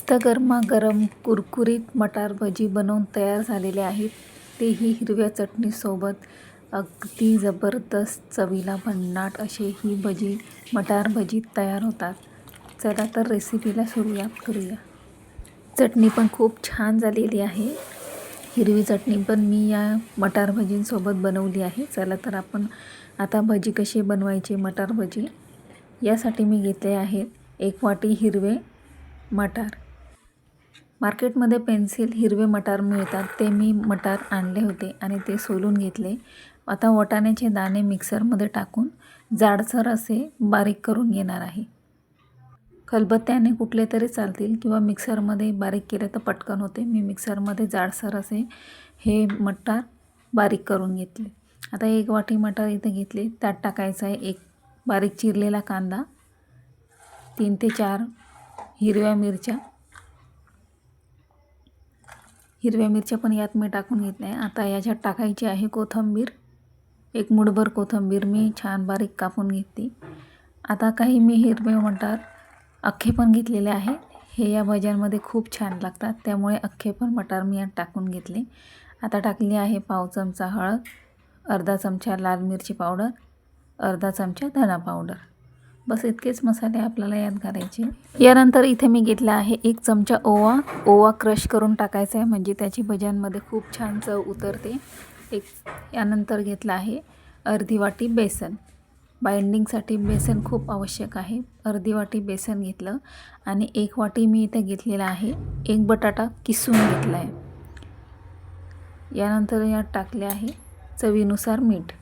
मस्त गरमागरम कुरकुरीत मटार भजी बनवून तयार झालेले आहेत. तेही हिरव्या चटणीसोबत. अगदी जबरदस्त चवीला भन्नाट असे ही भजी मटार भजी तयार होतात. चला तर रेसिपीला सुरुवात करूया. चटणी पण खूप छान झालेली आहे. हिरवी चटणी पण मी या मटार भजींसोबत बनवली आहे. चला तर आपण आता भजी कशी बनवायची मटार भजी यासाठी मी घेतले आहेत 1 वाटी हिरवे मटार. मार्केटमध्ये पेन्सिल हिरवे मटार मिळतात, ते मी मटार आणले होते आणि ते सोलून घेतले. आता वाटाण्याचे दाणे मिक्सरमध्ये टाकून जाडसर असे बारीक करून घेणार आहे. खलबत्त्याने कुठले तरी चालतील किंवा मिक्सरमध्ये बारीक केले तर पटकन होते. मी मिक्सरमध्ये जाडसर असे हे मटार बारीक करून घेतले. आता 1 वाटी मटार इथे घेतले. त्यात टाकायचा आहे 1 बारीक चिरलेला कांदा, 3 ते 4 हिरव्या मिरच्या पण यात मी टाकून घेतल्या आहे. आता याच्यात टाकायची आहे कोथिंबीर. 1 मूठभर कोथिंबीर मी छान बारीक कापून घेतली. आता काही मी हिरवे मटार अख्खे पण घेतलेले आहे. हे या भज्यांमध्ये खूप छान लागतात, त्यामुळे अख्खे पण मटार मी यात टाकून घेतले. आता टाकली आहे पाव चमचा हळद, अर्धा चमचा लाल मिरची पावडर, अर्धा चमचा धना पावडर. बस इतकेच मसाले आपल्याला यात घालायचे. यानंतर इथे मी घेतला आहे 1 चमचा ओवा क्रश करून टाकायचा आहे, म्हणजे त्याची भज्यांमध्ये खूप छान चव उतरते. यानंतर घेतला आहे अर्धी वाटी बेसन. बाइंडिंगसाठी बेसन खूप आवश्यक आहे. अर्धी वाटी बेसन घेतलं आणि 1 वाटी मी इथे घेतलेला आहे 1 बटाटा किसून घेतला आहे. यानंतर यात टाकले आहे चवीनुसार मीठ.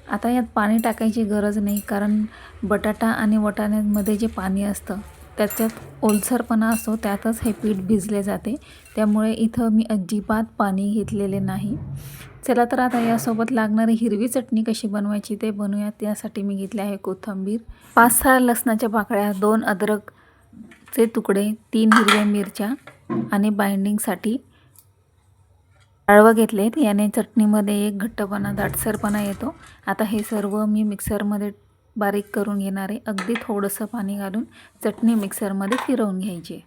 आता यात पाणी टाकायची गरज नाही, कारण बटाटा आणि वाटाण्यामध्ये जे पाणी असतं त्याच्यात ओलसरपणा असतो, त्यातच हे पीठ भिजले जाते. त्यामुळे इथं मी अजिबात पाणी घेतलेले नाही. चला तर आता यासोबत लागणारी हिरवी चटणी कशी बनवायची ते बनवूयात. त्यासाठी मी घेतले आहे कोथिंबीर, 5-6 लसणाच्या पाकळ्या, 2 अद्रकचे तुकडे, 3 हिरव्या मिरच्या आणि बाइंडिंगसाठी डाळवं घेतलेत. याने चटणीमध्ये एक घट्टपणा, दाटसरपणा येतो. आता हे सर्व मी मिक्सरमध्ये बारीक करून घेणार आहे. अगदी थोडंसं पाणी घालून चटणी मिक्सरमध्ये फिरवून घ्यायची.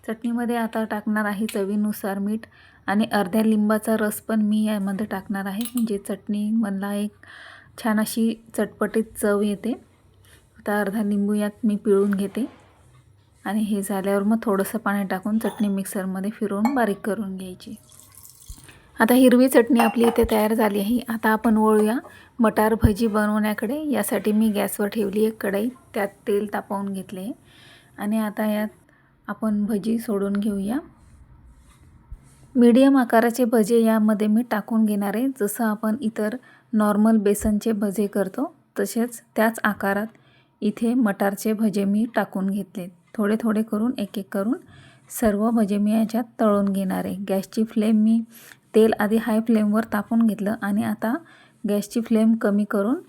चटणीमध्ये आता टाकणार आहे चवीनुसार मीठ आणि अर्ध्या लिंबाचा रस पण मी यामध्ये टाकणार आहे, म्हणजे चटणीमधला एक छान अशी चटपटीत चव येते. आता अर्धा लिंबू यात मी पिळून घेते आणि हे झाल्यावर मग थोडंसं पाणी टाकून चटणी मिक्सरमध्ये फिरवून बारीक करून घ्यायची. आता हिरवी चटणी आपली इथे तयार झाली आहे. आता आपण वळूया मटार भजी बनवण्याकडे. यासाठी मी गॅसवर ठेवली एक कढई, त्यात तेल तापवून घेतले आणि आता यात आपण भजी सोडून घेऊया. मीडियम आकाराचे भजे यामध्ये मी टाकून घेणार आहे. जसं आपण इतर नॉर्मल बेसनचे भजे करतो तसेच त्याच आकारात इथे मटारचे भजे मी टाकून घेतले. थोडे थोडे करून एक करून सर्व भजे मी याच्यात तळून घेणार आहे. गॅसची फ्लेम मी तेल आधी हाय फ्लेमवर तापून घेतलं आणि आता गॅसची फ्लेम कमी करून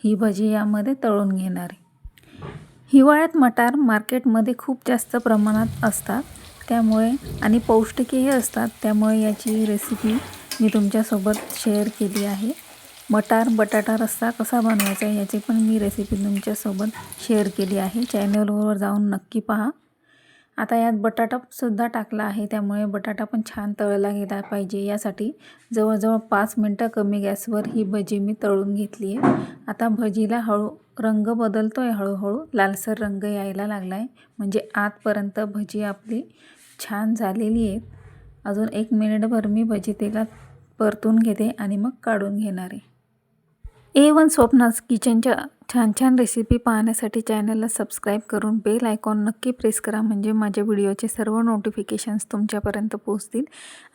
ही भजी यामध्ये तळून घेणार आहे. हिवाळ्यात मटार मार्केटमध्ये खूप जास्त प्रमाणात असतात, त्यामुळे आणि पौष्टिकही असतात, त्यामुळे याची रेसिपी मी तुमच्यासोबत शेअर केली आहे. मटार बटाटा रस्सा कसा बनवायचा याची पण मी रेसिपी तुमच्यासोबत शेअर केली आहे. चॅनलवर जाऊन नक्की पहा. आता यात बटाटासुद्धा टाकला आहे, त्यामुळे बटाटा पण छान तळला गेला पाहिजे. यासाठी जवळजवळ 5 मिनटं कमी गॅसवर ही भजी मी तळून घेतली आहे. आता भजीला रंग बदलतो आहे, हळूहळू लालसर रंग यायला लागला आहे, म्हणजे आतपर्यंत भजी आपली छान झालेली आहेत. अजून 1 मिनिटभर मी भजी तेलात परतून घेते आणि मग काढून घेणार आहे. A1 स्वप्नाज किचनच्या छान छान रेसिपी पाहण्यासाठी चॅनलला सबस्क्राईब करून बेल आयकॉन नक्की प्रेस करा, म्हणजे माझ्या व्हिडिओचे सर्व नोटिफिकेशन्स तुमच्यापर्यंत पोहोचतील.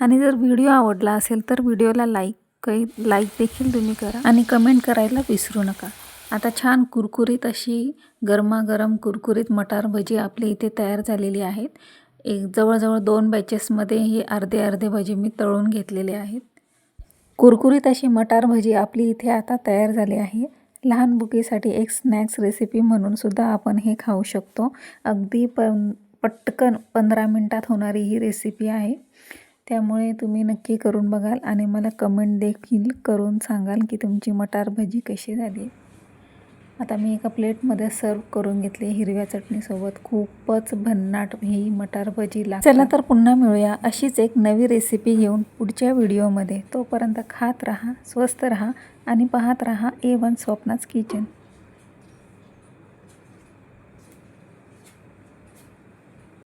आणि जर व्हिडिओ आवडला असेल तर व्हिडिओला लाईक देखील तुम्ही करा आणि कमेंट करायला विसरू नका. आता छान कुरकुरीत अशी गरमागरम कुरकुरीत मटार भजी आपली इथे तयार झालेली आहेत. जवळजवळ 2 बॅचेसमध्ये हे अर्धे अर्धे भजी मी तळून घेतलेले आहेत. कुरकुरीत अशी मटार भजी आपली इथे आता तयार झाली आहे. लहान मुलीसाठी एक स्नॅक्स रेसिपी म्हणून सुद्धा आपण हे खाऊ शकतो. अगदी पटकन 15 मिनिटात होणारी ही रेसिपी आहे, त्यामुळे तुम्ही नक्की करून बघाल आणि मला कमेंट देखील करून सांगाल की तुमची मटार भजी कशी झाली. आता मी एका प्लेटमध्ये सर्व करून घेतली हिरव्या चटणीसोबत. खूपच भन्नाट ही मटार भजी लागते. चला तर पुन्हा मिळूया अशीच एक नवी रेसिपी घेऊन पुढच्या व्हिडिओमध्ये. तोपर्यंत खात राहा, स्वस्त राहा आणि पाहत राहा A1 स्वप्नाज किचन.